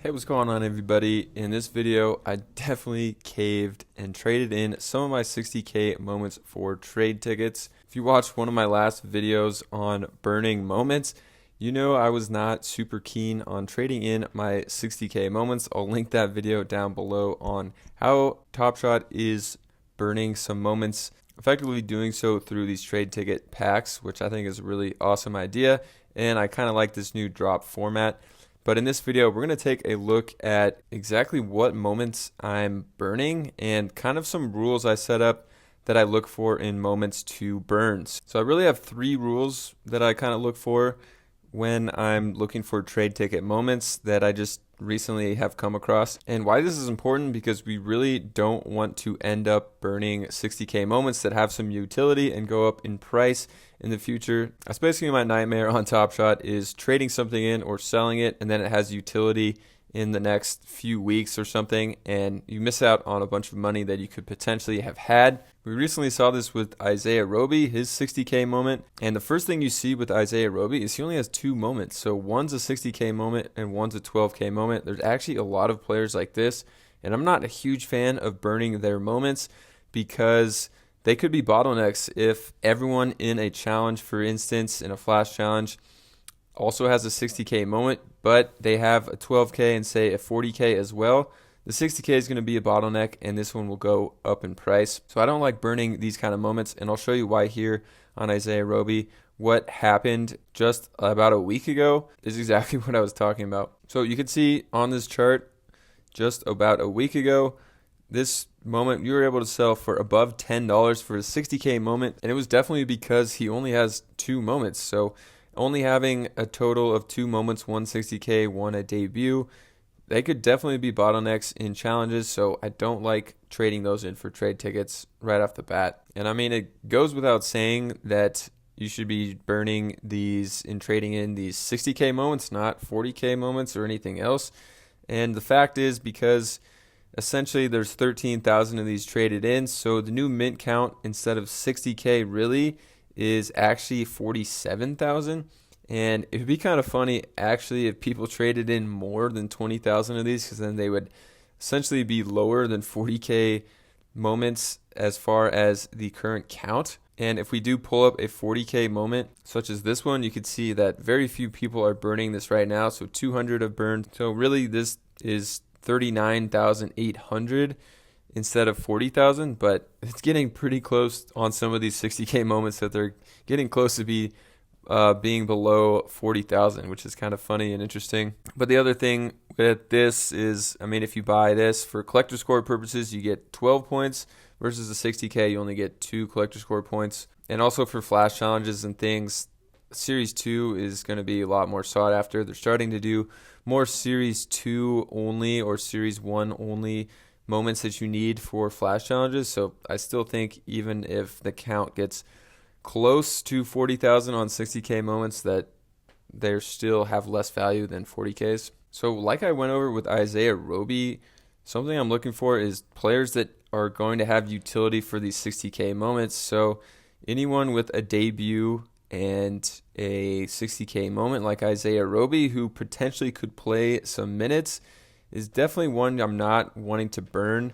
Hey, what's going on, everybody? In this video, I definitely caved and traded in some of my 60K moments for trade tickets. If you watched one of my last videos on burning moments, you know I was not super keen on trading in my 60K moments. I'll link that video down below on how Top Shot is burning some moments, effectively doing so through these trade ticket packs, which I think is a really awesome idea. And I kind of like this new drop format. But in this video, we're going to take a look at exactly what moments I'm burning and kind of some rules I set up that I look for in moments to burn. So I really have three rules that I kind of look for when I'm looking for trade ticket moments that I just recently have come across. And why this is important, because we really don't want to end up burning 60K moments that have some utility and go up in price in the future. That's basically my nightmare on Top Shot, is trading something in or selling it and then it has utility in the next few weeks or something, and you miss out on a bunch of money that you could potentially have had. We recently saw this with Isaiah Roby, his 60K moment, and the first thing you see with Isaiah Roby is he only has two moments. So one's a 60K moment and one's a 12K moment. There's actually a lot of players like this, and I'm not a huge fan of burning their moments because they could be bottlenecks if everyone in a challenge, for instance, in a flash challenge, also has a 60K moment, but they have a 12K and say a 40K as well. The 60K is going to be a bottleneck, and this one will go up in price. So I don't like burning these kind of moments, and I'll show you why here on Isaiah Roby. What happened just about a week ago is exactly what I was talking about. So you can see on this chart, just about a week ago, this moment you were able to sell for above $10 for a 60K moment, and it was definitely because he only has two moments. So only having a total of two moments, one 60K, one a debut, they could definitely be bottlenecks in challenges. So I don't like trading those in for trade tickets right off the bat. And I mean, it goes without saying that you should be burning these and trading in these 60K moments, not 40K moments or anything else. And the fact is, because essentially there's 13,000 of these traded in, so the new mint count instead of 60K really is actually 47,000. And it would be kind of funny actually if people traded in more than 20,000 of these, because then they would essentially be lower than 40K moments as far as the current count. And if we do pull up a 40K moment such as this one, you can see that very few people are burning this right now. So 200 have burned. So really this is 39,800 instead of 40,000, but it's getting pretty close on some of these 60K moments that they're getting close to being below 40,000, which is kind of funny and interesting. But the other thing with this is, I mean, if you buy this for collector score purposes, you get 12 points versus the 60K, you only get 2 collector score points. And also for flash challenges and things, Series 2 is going to be a lot more sought after. They're starting to do more Series 2 only or Series 1 only moments that you need for flash challenges. So I still think even if the count gets close to 40,000 on 60K moments, that they still have less value than 40Ks. So like I went over with Isaiah Roby, something I'm looking for is players that are going to have utility for these 60K moments. So anyone with a debut and a 60K moment like Isaiah Roby, who potentially could play some minutes, is definitely one I'm not wanting to burn.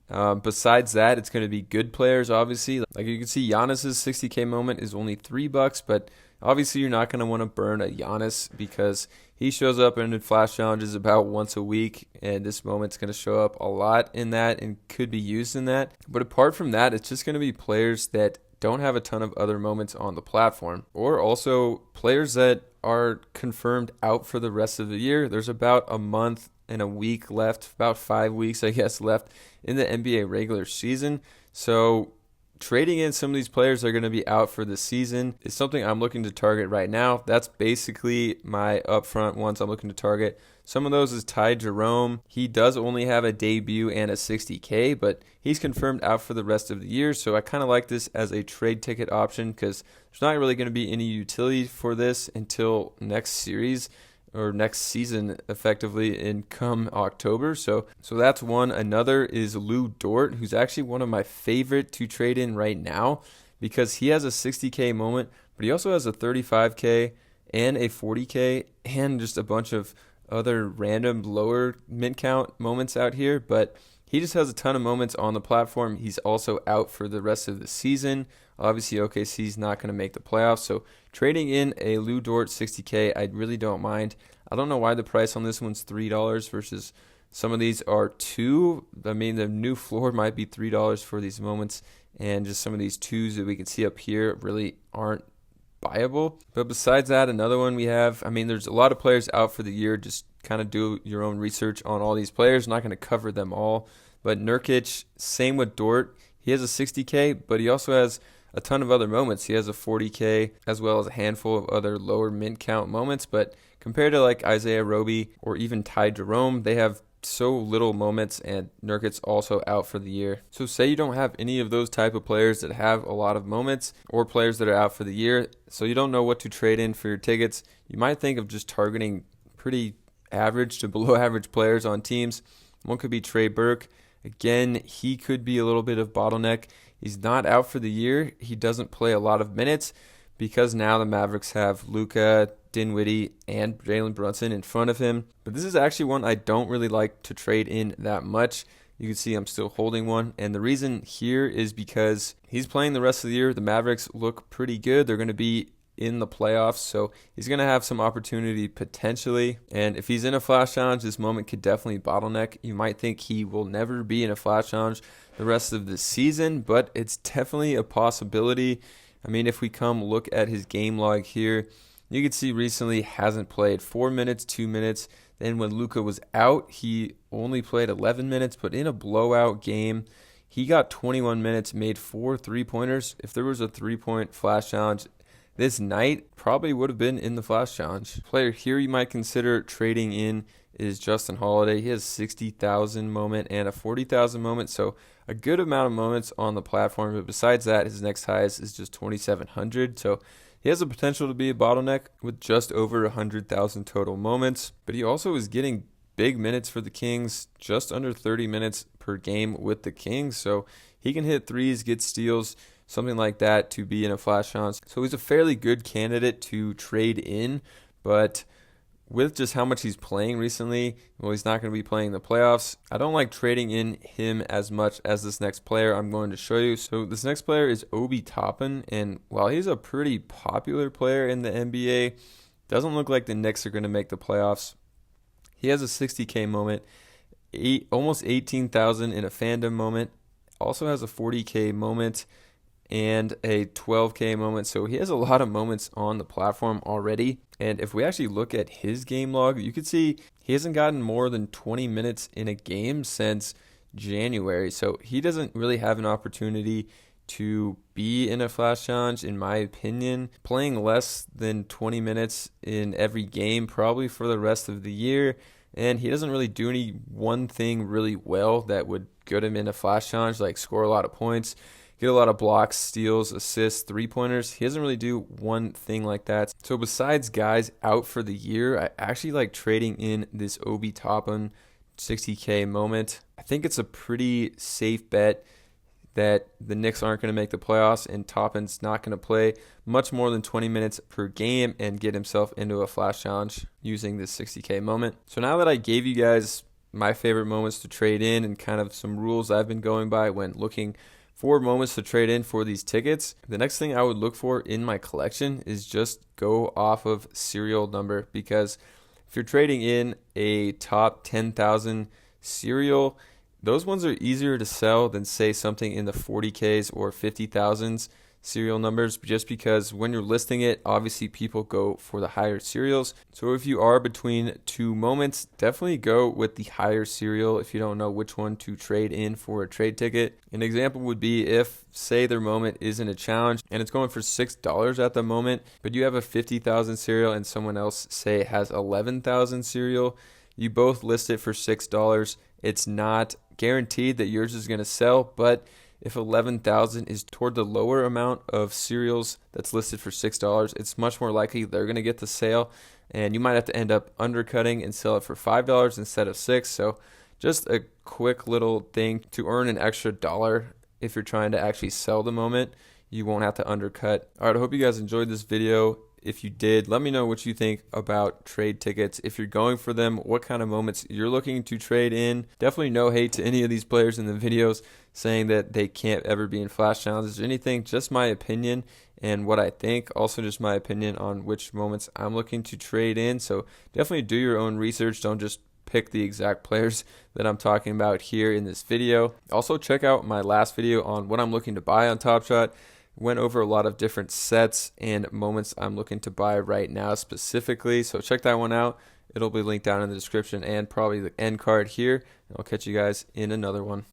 Besides that, it's going to be good players, obviously. Like you can see, Giannis's 60K moment is only $3, but obviously you're not going to want to burn a Giannis because he shows up in flash challenges about once a week, and this moment's going to show up a lot in that and could be used in that. But apart from that, it's just going to be players that don't have a ton of other moments on the platform, or also players that are confirmed out for the rest of the year. There's about a month and a week left, about 5 weeks, I guess, left in the NBA regular season. So trading in some of these players that are going to be out for the season is something I'm looking to target right now. That's basically my upfront ones I'm looking to target. Some of those is Ty Jerome. He does only have a debut and a 60K, but he's confirmed out for the rest of the year. So I kind of like this as a trade ticket option because there's not really going to be any utility for this until next series or next season, effectively, in come October. So that's one. Another is Lou Dort, who's actually one of my favorite to trade in right now because he has a 60K moment, but he also has a 35K and a 40K and just a bunch of other random lower mint count moments out here, but he just has a ton of moments on the platform. He's also out for the rest of the season. Obviously, OKC's not going to make the playoffs, so trading in a Lu Dort 60K, I really don't mind. I don't know why the price on this one's $3 versus some of these are $2. I mean, the new floor might be $3 for these moments, and just some of these 2s that we can see up here really aren't viable. But besides that, another one we have, I mean, there's a lot of players out for the year. Just kind of do your own research on all these players. I'm not going to cover them all. But Nurkic, same with Dort. He has a 60K, but he also has a ton of other moments. He has a 40K as well as a handful of other lower mint count moments. But compared to like Isaiah Roby or even Ty Jerome, they have so little moments, and Nurkic's also out for the year. So say you don't have any of those type of players that have a lot of moments, or players that are out for the year, so you don't know what to trade in for your tickets. You might think of just targeting pretty average to below average players on teams. One could be Trey Burke. Again, he could be a little bit of bottleneck. He's not out for the year. He doesn't play a lot of minutes because now the Mavericks have Luka, Dinwiddie, and Jalen Brunson in front of him. But this is actually one I don't really like to trade in that much. You can see I'm still holding one. And the reason here is because he's playing the rest of the year. The Mavericks look pretty good. They're going to be in the playoffs, so he's going to have some opportunity potentially. And if he's in a flash challenge, this moment could definitely bottleneck. You might think he will never be in a flash challenge the rest of the season, but it's definitely a possibility. I mean, if we come look at his game log here, you can see recently hasn't played 4 minutes, 2 minutes. Then when Luka was out, he only played 11 minutes, but in a blowout game, he got 21 minutes, made 4 3-pointers. If there was a 3-point flash challenge this night, probably would have been in the flash challenge. Player here you might consider trading in is Justin Holiday. He has 60,000 moment and a 40,000 moment, so a good amount of moments on the platform. But besides that, his next highest is just 2,700. So he has the potential to be a bottleneck with just over 100,000 total moments. But he also is getting big minutes for the Kings, just under 30 minutes per game with the Kings. So he can hit threes, get steals, something like that to be in a flash challenge. So he's a fairly good candidate to trade in, but with just how much he's playing recently, well, he's not going to be playing the playoffs. I don't like trading in him as much as this next player I'm going to show you. So this next player is Obi Toppin, and while he's a pretty popular player in the NBA, doesn't look like the Knicks are going to make the playoffs. He has a 60K moment, almost 18,000 in a fandom moment, also has a 40K moment, and a 12K moment. So he has a lot of moments on the platform already. And if we actually look at his game log, you can see he hasn't gotten more than 20 minutes in a game since January. So he doesn't really have an opportunity to be in a flash challenge, in my opinion. Playing less than 20 minutes in every game probably for the rest of the year. And he doesn't really do any one thing really well that would get him in a flash challenge, like score a lot of points, get a lot of blocks, steals, assists, 3-pointers. He doesn't really do one thing like that. So besides guys out for the year, I actually like trading in this Obi Toppin 60K moment. I think it's a pretty safe bet that the Knicks aren't going to make the playoffs and Toppin's not going to play much more than 20 minutes per game and get himself into a flash challenge using this 60K moment. So now that I gave you guys my favorite moments to trade in and kind of some rules I've been going by when looking for moments to trade in for these tickets, the next thing I would look for in my collection is just go off of serial number, because if you're trading in a top 10,000 serial, those ones are easier to sell than say something in the 40Ks or 50,000s serial numbers, just because when you're listing it, obviously people go for the higher serials. So if you are between two moments, definitely go with the higher serial if you don't know which one to trade in for a trade ticket. An example would be if, say, their moment isn't a challenge and it's going for $6 at the moment, but you have a 50,000 serial and someone else, say, has 11,000 serial. You both list it for $6. It's not guaranteed that yours is going to sell, but if 11,000 is toward the lower amount of serials that's listed for $6, it's much more likely they're going to get the sale, and you might have to end up undercutting and sell it for $5 instead of $6. So just a quick little thing to earn an extra dollar if you're trying to actually sell the moment. You won't have to undercut. All right, I hope you guys enjoyed this video. if you did. Let me know what you think about trade tickets. If you're going for them, what kind of moments you're looking to trade in. Definitely no hate to any of these players in the videos saying that they can't ever be in flash challenges or anything. Just my opinion and what I think. Also just my opinion on which moments I'm looking to trade in. So definitely do your own research. Don't just pick the exact players that I'm talking about here in this video. Also check out my last video on what I'm looking to buy on Top Shot. Went over a lot of different sets and moments I'm looking to buy right now specifically. So check that one out. It'll be linked down in the description and probably the end card here. I'll catch you guys in another one.